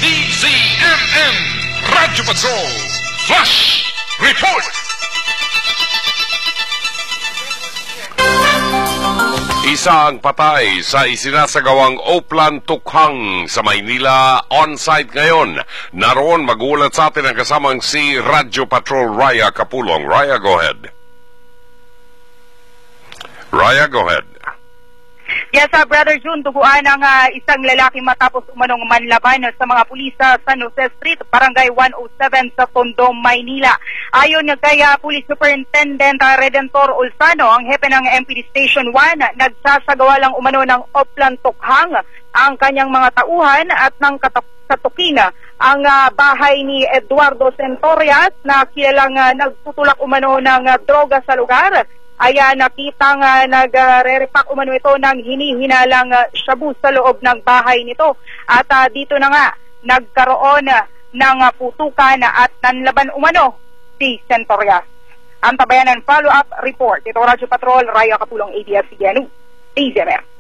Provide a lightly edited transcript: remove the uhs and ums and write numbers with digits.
DZMM Radyo Patrol Flash Report. Isang patay sa isinasagawang Oplan Tukhang sa Maynila on-site ngayon. Naroon magulat sa atin ang kasamang si Radyo Patrol Raya Kapulong. Raya, go ahead. Raya, go ahead. Yes, Brother June, duguan ang isang lalaki matapos umanong manlaban sa mga pulis sa San Jose Street, Barangay 107 sa Tondo, Maynila. Ayon kay Police Superintendent Redentor Olsano, ang hepe ng MPD Station 1, nagsasagawa lang umano ng Oplan Tukhang ang kanyang mga tauhan at ng katuking ang bahay ni Eduardo Centorias na kilalang nagtutulak umano ng droga sa lugar. Ay nakitang nagre-repack umano ito ng hinihinalang shabu sa loob ng bahay nito. At dito na nga nagkaroon ng putukan at nanlaban umano si Centorias. Ang tabayanan follow-up report. Ito Radyo Patrol, Raya Kapulong, ABS-CBN News, DZMM.